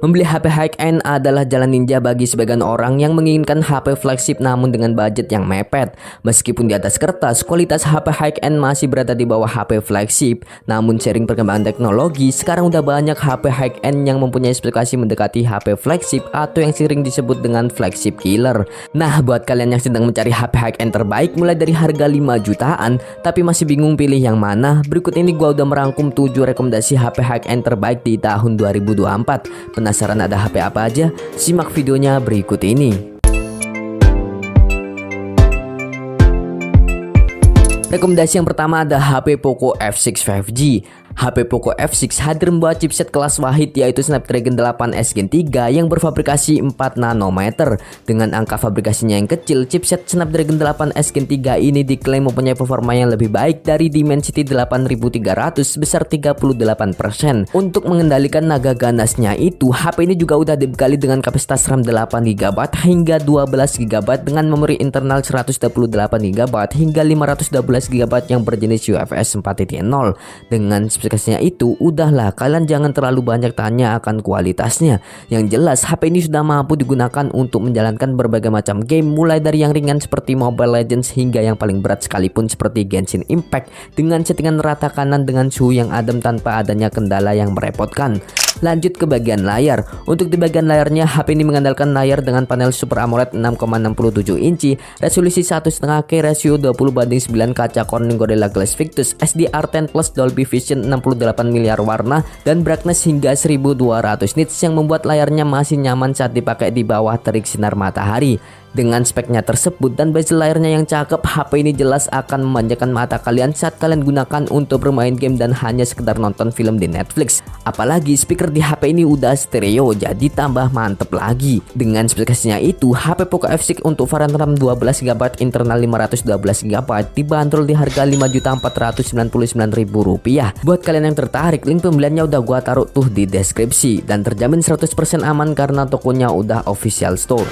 Membeli HP high-end adalah jalan ninja bagi sebagian orang yang menginginkan HP flagship namun dengan budget yang mepet. Meskipun di atas kertas, kualitas HP high-end masih berada di bawah HP flagship. Namun seiring perkembangan teknologi, sekarang udah banyak HP high-end yang mempunyai spesifikasi mendekati HP flagship atau yang sering disebut dengan flagship killer. Nah, buat kalian yang sedang mencari HP high-end terbaik mulai dari harga 5 jutaan, tapi masih bingung pilih yang mana, berikut ini gua udah merangkum 7 rekomendasi HP high-end terbaik di tahun 2024. Penasaran ada HP apa aja? Simak videonya berikut ini. Rekomendasi yang pertama ada HP Poco F6 5G. HP Poco F6 hadir membawa chipset kelas Wahid yaitu Snapdragon 8 Gen 3 yang berfabrikasi 4 nanometer. Dengan angka fabrikasinya yang kecil, chipset Snapdragon 8 Gen 3 ini diklaim mempunyai performa yang lebih baik dari Dimensity 8300 sebesar 38%. Untuk mengendalikan naga ganasnya itu, HP ini juga udah dibekali dengan kapasitas RAM 8GB hingga 12GB dengan memori internal 128GB hingga 512GB yang berjenis UFS 4.0. Dengan spesifikasinya itu, udahlah kalian jangan terlalu banyak tanya akan kualitasnya. Yang jelas HP ini sudah mampu digunakan untuk menjalankan berbagai macam game, mulai dari yang ringan seperti Mobile Legends hingga yang paling berat sekalipun seperti Genshin Impact dengan settingan rata kanan dengan suhu yang adem tanpa adanya kendala yang merepotkan. Lanjut ke bagian layar. Untuk di bagian layarnya, HP ini mengandalkan layar dengan panel Super AMOLED 6,67 inci, resolusi 1,5K, rasio 20:9 kaca Corning Gorilla Glass Victus, SDR10 Plus Dolby Vision 68 miliar warna, dan brightness hingga 1200 nits yang membuat layarnya masih nyaman saat dipakai di bawah terik sinar matahari. Dengan speknya tersebut dan bezel layarnya yang cakep, HP ini jelas akan memanjakan mata kalian saat kalian gunakan untuk bermain game dan hanya sekedar nonton film di Netflix. Apalagi speaker di HP ini udah stereo, jadi tambah mantep lagi. Dengan spesifikasinya itu, HP Poco F6 untuk varian RAM 12GB internal 512GB dibanderol di harga Rp5.499.000. Buat kalian yang tertarik, link pembeliannya udah gua taruh tuh di deskripsi dan terjamin 100% aman karena tokonya udah official store.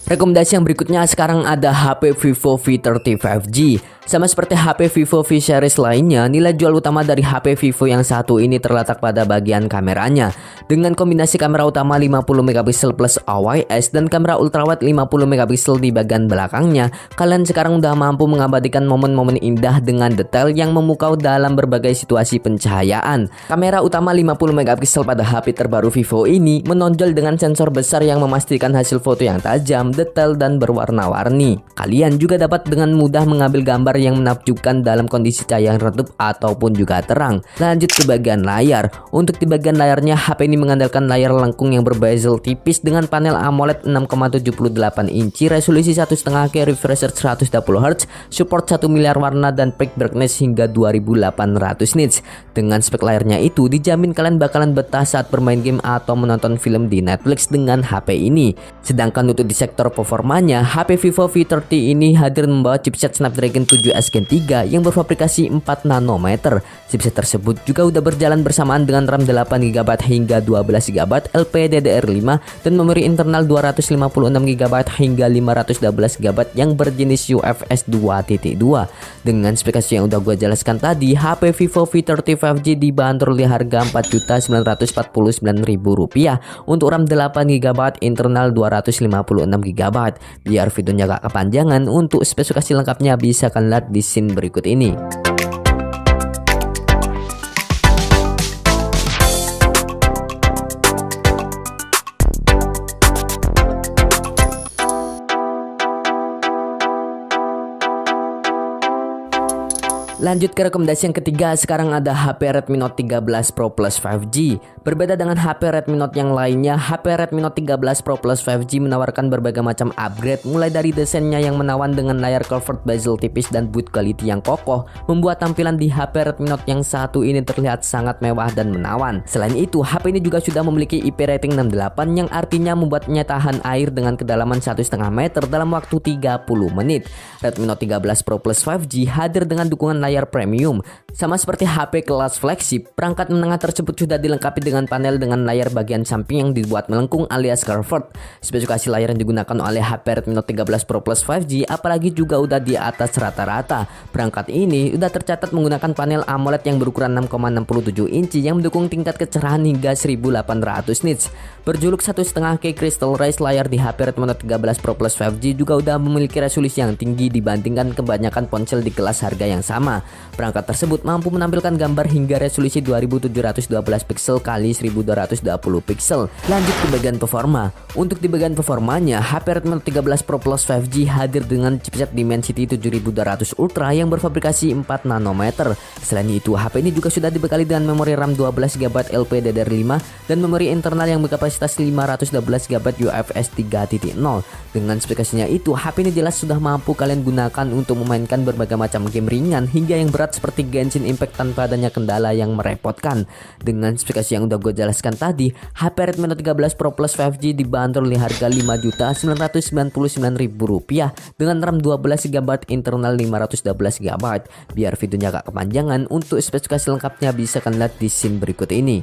Rekomendasi yang berikutnya sekarang ada HP Vivo V30 5G. Sama seperti HP Vivo V series lainnya, nilai jual utama dari HP Vivo yang satu ini terletak pada bagian kameranya. Dengan kombinasi kamera utama 50MP plus OIS dan kamera ultrawide 50MP di bagian belakangnya, kalian sekarang udah mampu mengabadikan momen-momen indah dengan detail yang memukau dalam berbagai situasi pencahayaan. Kamera utama 50MP pada HP terbaru Vivo ini menonjol dengan sensor besar yang memastikan hasil foto yang tajam, detail, dan berwarna-warni. Kalian juga dapat dengan mudah mengambil gambar yang menakjubkan dalam kondisi cahaya yang redup ataupun juga terang. Lanjut ke bagian layar. Untuk di bagian layarnya, HP ini mengandalkan layar lengkung yang berbezel tipis dengan panel AMOLED 6,78 inci, resolusi 1,5K, refresh rate 120Hz, support 1 miliar warna, dan peak brightness hingga 2800 nits. Dengan spek layarnya itu, dijamin kalian bakalan betah saat bermain game atau menonton film di Netflix dengan HP ini. Sedangkan untuk di sektor performanya, HP Vivo V30 ini hadir membawa chipset Snapdragon 7 Gen 3 yang berfabrikasi 4 nanometer. Chipset tersebut juga udah berjalan bersamaan dengan RAM 8GB hingga 12GB LPDDR5 dan memori internal 256GB hingga 512GB yang berjenis UFS 2.2. Dengan spesifikasi yang udah gue jelaskan tadi, HP Vivo V30 5G dibanderol di harga Rp4.949.000 untuk RAM 8GB internal 256GB. Biar videonya gak kepanjangan, untuk spesifikasi lengkapnya bisa kalian lihat di scene berikut ini. Lanjut ke rekomendasi yang ketiga, sekarang ada HP Redmi Note 13 Pro Plus 5G. Berbeda dengan HP Redmi Note yang lainnya, HP Redmi Note 13 Pro Plus 5G menawarkan berbagai macam upgrade, mulai dari desainnya yang menawan dengan layar curved bezel tipis dan build quality yang kokoh, membuat tampilan di HP Redmi Note yang satu ini terlihat sangat mewah dan menawan. Selain itu, HP ini juga sudah memiliki IP rating 68 yang artinya membuatnya tahan air dengan kedalaman 1,5 meter dalam waktu 30 menit. Redmi Note 13 Pro Plus 5G hadir dengan dukungan layar premium. Sama seperti HP kelas flagship, perangkat menengah tersebut sudah dilengkapi dengan dengan panel dengan layar bagian samping yang dibuat melengkung alias curved. Spesifikasi layar yang digunakan oleh HP Redmi Note 13 Pro Plus 5G apalagi juga udah di atas rata-rata. Perangkat ini udah tercatat menggunakan panel AMOLED yang berukuran 6,67 inci yang mendukung tingkat kecerahan hingga 1800 nits. Berjuluk 1,5K Crystal Rays, layar di HP Redmi Note 13 Pro Plus 5G juga udah memiliki resolusi yang tinggi dibandingkan kebanyakan ponsel di kelas harga yang sama. Perangkat tersebut mampu menampilkan gambar hingga resolusi 2712 pixel x 1220 pixel. Lanjut ke bagian performa. Untuk di bagian performanya, HP Redmi Note 13 Pro Plus 5G hadir dengan chipset Dimensity 7200 Ultra yang berfabrikasi 4 nanometer. Selain itu, HP ini juga sudah dibekali dengan memori RAM 12GB LPDDR5 dan memori internal yang berkapasitas 512GB UFS 3.0. Dengan spesifikasinya itu, HP ini jelas sudah mampu kalian gunakan untuk memainkan berbagai macam game ringan hingga yang berat seperti Genshin Impact tanpa adanya kendala yang merepotkan. Dengan spesifikasi yang udah gue jelaskan tadi, HP Redmi Note 13 Pro Plus 5G dibanderol di harga Rp5.999.000 dengan RAM 12GB internal 512GB. Biar videonya gak kepanjangan, untuk spesifikasi lengkapnya bisa kalian lihat di scene berikut ini.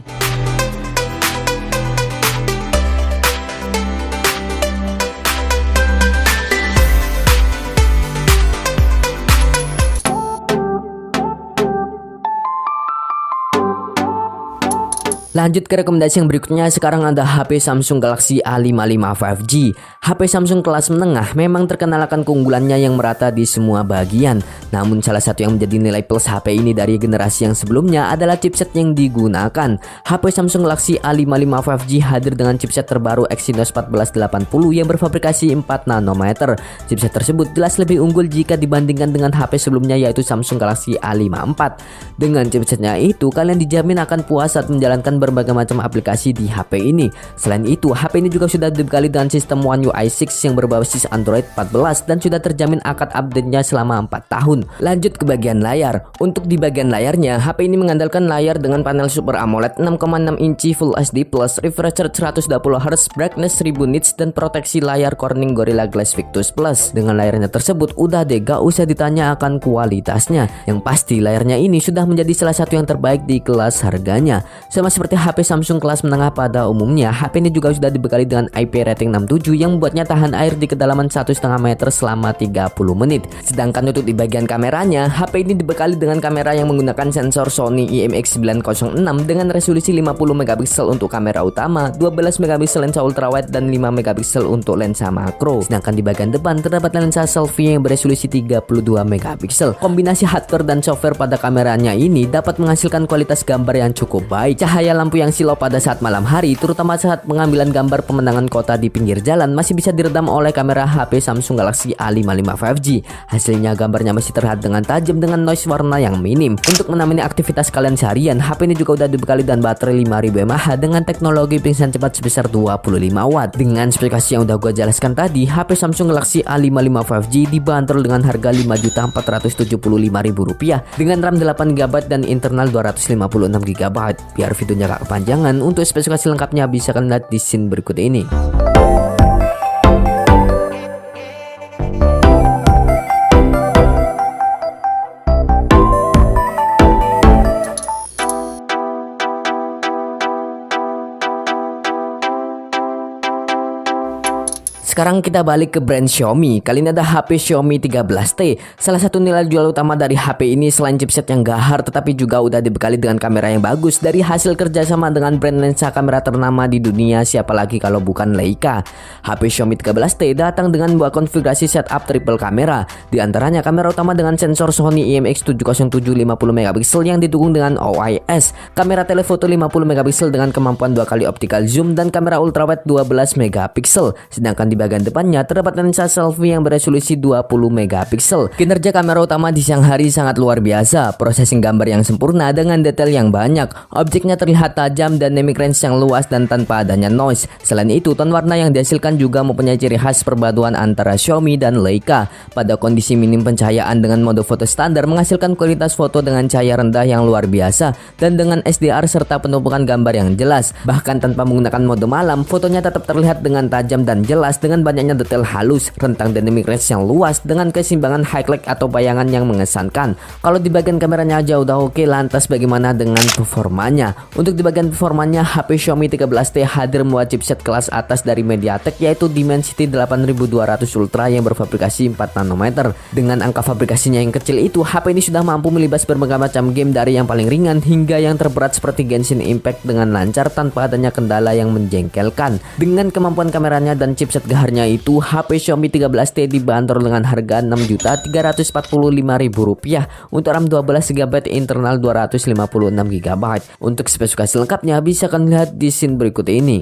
Lanjut ke rekomendasi yang berikutnya. Sekarang ada HP Samsung Galaxy A55 5G. HP Samsung kelas menengah memang terkenal akan keunggulannya yang merata di semua bagian. Namun salah satu yang menjadi nilai plus HP ini dari generasi yang sebelumnya adalah chipset yang digunakan. HP Samsung Galaxy A55 5G hadir dengan chipset terbaru Exynos 1480 yang berfabrikasi 4 nanometer. Chipset tersebut jelas lebih unggul jika dibandingkan dengan HP sebelumnya yaitu Samsung Galaxy A54. Dengan chipsetnya itu kalian dijamin akan puas saat menjalankan berbagai macam aplikasi di HP ini. Selain itu, HP ini juga sudah dibekali dengan sistem One UI 6 yang berbasis Android 14 dan sudah terjamin akan update-nya selama 4 tahun. Lanjut ke bagian layar. Untuk di bagian layarnya, HP ini mengandalkan layar dengan panel Super AMOLED 6,6 inci Full HD Plus, refresh rate 120Hz, brightness 1000 nits dan proteksi layar Corning Gorilla Glass Victus Plus. Dengan layarnya tersebut udah deh gak usah ditanya akan kualitasnya. Yang pasti layarnya ini sudah menjadi salah satu yang terbaik di kelas harganya. Sama seperti HP Samsung kelas menengah pada umumnya, HP ini juga sudah dibekali dengan IP rating 67 yang membuatnya tahan air di kedalaman 1,5 meter selama 30 menit. Sedangkan untuk di bagian kameranya, HP ini dibekali dengan kamera yang menggunakan sensor Sony IMX906 dengan resolusi 50 megapiksel untuk kamera utama, 12 megapiksel lensa ultrawide dan 5 megapiksel untuk lensa makro. Sedangkan di bagian depan terdapat lensa selfie yang beresolusi 32 megapiksel. Kombinasi hardware dan software pada kameranya ini dapat menghasilkan kualitas gambar yang cukup baik. Cahaya lampu yang silau pada saat malam hari, terutama saat pengambilan gambar pemandangan kota di pinggir jalan, masih bisa diredam oleh kamera HP Samsung Galaxy A55 5G. Hasilnya gambarnya masih terlihat dengan tajam dengan noise warna yang minim. Untuk menemani aktivitas kalian seharian, HP ini juga udah dibekali dengan baterai 5000 mAh dengan teknologi pingsan cepat sebesar 25 watt. Dengan spesifikasi yang udah gue jelaskan tadi, HP Samsung Galaxy A55 5G dibanderol dengan harga Rp5.475.000 dengan RAM 8GB dan internal 256GB. Biar videonya gak kepanjangan, untuk spesifikasi lengkapnya bisa kalian lihat di scene berikut ini. Sekarang kita balik ke brand Xiaomi. Kali ini ada HP Xiaomi 13T. Salah satu nilai jual utama dari HP ini selain chipset yang gahar, tetapi juga udah dibekali dengan kamera yang bagus dari hasil kerjasama dengan brand lensa kamera ternama di dunia, siapa lagi kalau bukan Leica. HP Xiaomi 13T datang dengan buah konfigurasi setup triple kamera. Di antaranya kamera utama dengan sensor Sony IMX707 50 megapiksel yang didukung dengan OIS, kamera telefoto 50 megapiksel dengan kemampuan 2 kali optical zoom dan kamera ultrawide 12 megapiksel. Sedangkan di bagian depannya terdapat lensa selfie yang beresolusi 20 megapiksel. Kinerja kamera utama di siang hari sangat luar biasa. Processing gambar yang sempurna dengan detail yang banyak. Objeknya terlihat tajam dan dynamic range yang luas dan tanpa adanya noise. Selain itu, ton warna yang dihasilkan juga mempunyai ciri khas perpaduan antara Xiaomi dan Leica. Pada kondisi minim pencahayaan dengan mode foto standar menghasilkan kualitas foto dengan cahaya rendah yang luar biasa dan dengan SDR serta penumpukan gambar yang jelas. Bahkan tanpa menggunakan mode malam, fotonya tetap terlihat dengan tajam dan jelas dengan dengan banyaknya detail halus, rentang dynamic range yang luas dengan keseimbangan highlight atau bayangan yang mengesankan. Kalau di bagian kameranya aja udah oke, lantas bagaimana dengan performanya? Untuk di bagian performanya, HP Xiaomi 13T hadir membawa chipset kelas atas dari MediaTek yaitu Dimensity 8200 Ultra yang berfabrikasi 4 nanometer. Dengan angka fabrikasinya yang kecil itu, HP ini sudah mampu melibas berbagai macam game dari yang paling ringan hingga yang terberat seperti Genshin Impact dengan lancar tanpa adanya kendala yang menjengkelkan. Dengan kemampuan kameranya dan chipset geharnya itu, HP Xiaomi 13T dibanderol dengan harga Rp6.345.000 untuk RAM 12GB internal 256GB. Untuk spesifikasi lengkapnya bisa kalian lihat di scene berikut ini.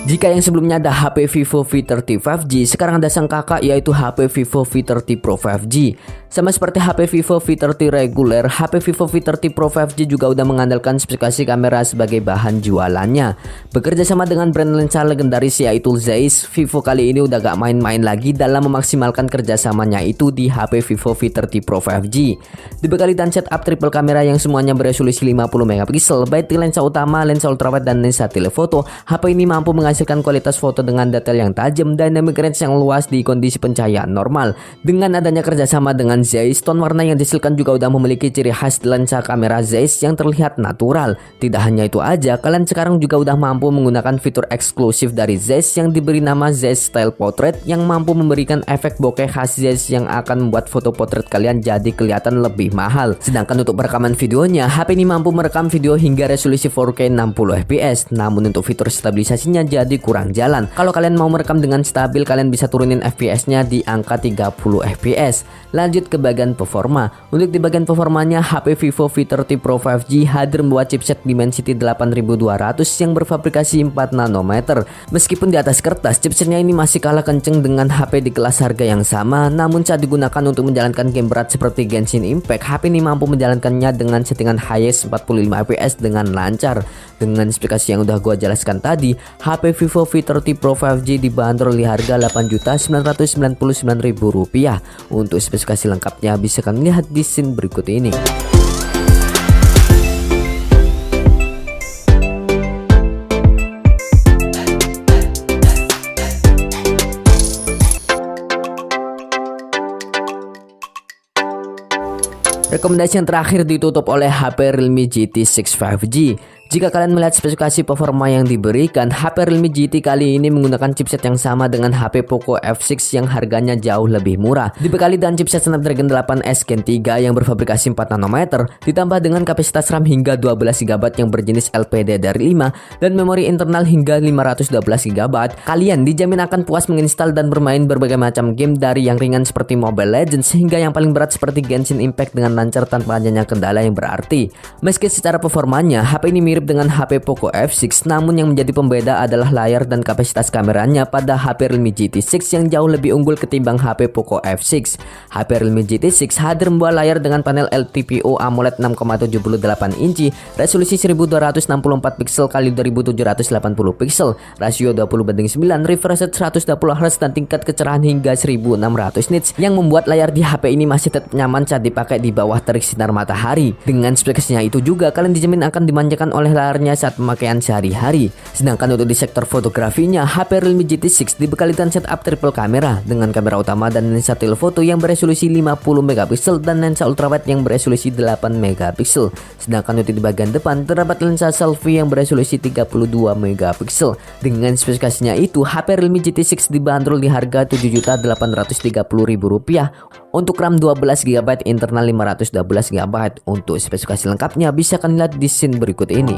Jika yang sebelumnya ada HP Vivo V30 5G, sekarang ada sang kakak yaitu HP Vivo V30 Pro 5G. Sama seperti HP Vivo V30 reguler, HP Vivo V30 Pro 5G juga udah mengandalkan spesifikasi kamera sebagai bahan jualannya. Bekerja sama dengan brand lensa legendaris yaitu Zeiss, Vivo kali ini udah gak main-main lagi dalam memaksimalkan kerjasamanya itu di HP Vivo V30 Pro 5G. Dibekali dan setup triple kamera yang semuanya beresolusi 50 MP, baik di lensa utama, lensa ultrawide, dan lensa telefoto, HP ini mampu menghasilkan kualitas foto dengan detail yang tajam, dynamic range yang luas di kondisi pencahayaan normal. Dengan adanya kerjasama dengan Zeiss, tone warna yang dihasilkan juga udah memiliki ciri khas lensa kamera Zeiss yang terlihat natural. Tidak hanya itu aja, kalian sekarang juga udah mampu menggunakan fitur eksklusif dari Zeiss yang diberi nama Zeiss Style Portrait yang mampu memberikan efek bokeh khas Zeiss yang akan membuat foto potret kalian jadi kelihatan lebih mahal. Sedangkan untuk perekaman videonya, HP ini mampu merekam video hingga resolusi 4K 60fps. Namun untuk fitur stabilisasinya jadi kurang jalan. Kalau kalian mau merekam dengan stabil, kalian bisa turunin FPS-nya di angka 30fps. Lanjut ke bagian performa. Untuk di bagian performanya, HP Vivo V30 Pro 5G hadir membawa chipset Dimensity 8200 yang berfabrikasi 4 nanometer. Meskipun di atas kertas, chipsetnya ini masih kalah kenceng dengan HP di kelas harga yang sama, namun saat digunakan untuk menjalankan game berat seperti Genshin Impact, HP ini mampu menjalankannya dengan settingan highest 45fps dengan lancar. Dengan spesifikasi yang udah gua jelaskan tadi, HP Vivo V30 Pro 5G dibanderol di harga Rp8.999.000. Untuk spesifikasi lengkapnya bisa kalian lihat di scene berikut ini. Rekomendasi yang terakhir ditutup oleh HP Realme GT 6 5G. Jika kalian melihat spesifikasi performa yang diberikan, HP Realme GT kali ini menggunakan chipset yang sama dengan HP Poco F6 yang harganya jauh lebih murah. Dibekali dengan chipset Snapdragon 8S Gen 3 yang berfabrikasi 4 nanometer, ditambah dengan kapasitas RAM hingga 12GB yang berjenis LPDDR5 dan memori internal hingga 512GB, kalian dijamin akan puas menginstal dan bermain berbagai macam game dari yang ringan seperti Mobile Legends hingga yang paling berat seperti Genshin Impact dengan lancar tanpa adanya kendala yang berarti. Meski secara performanya, HP ini mirip dengan HP Poco F6, namun yang menjadi pembeda adalah layar dan kapasitas kameranya pada HP Realme GT6 yang jauh lebih unggul ketimbang HP Poco F6. HP Realme GT6 hadir membawa layar dengan panel LTPO AMOLED 6,78 inci, resolusi 1264 pixel x 2780 pixel, rasio 20:9, refresh rate 120Hz dan tingkat kecerahan hingga 1600 nits yang membuat layar di HP ini masih tetap nyaman saat dipakai di bawah terik sinar matahari. Dengan spesifikasinya itu juga, kalian dijamin akan dimanjakan oleh layarnya saat pemakaian sehari-hari. Sedangkan untuk di sektor fotografinya, HP Realme GT6 dibekali dengan setup triple kamera dengan kamera utama dan lensa telefoto yang beresolusi 50MP dan lensa ultrawide yang beresolusi 8MP. Sedangkan untuk di bagian depan terdapat lensa selfie yang beresolusi 32MP. Dengan spesifikasinya itu, HP Realme GT6 dibanderol di harga Rp7.830.000 untuk RAM 12GB internal 512GB. Untuk spesifikasi lengkapnya bisa kalian lihat di scene berikut ini.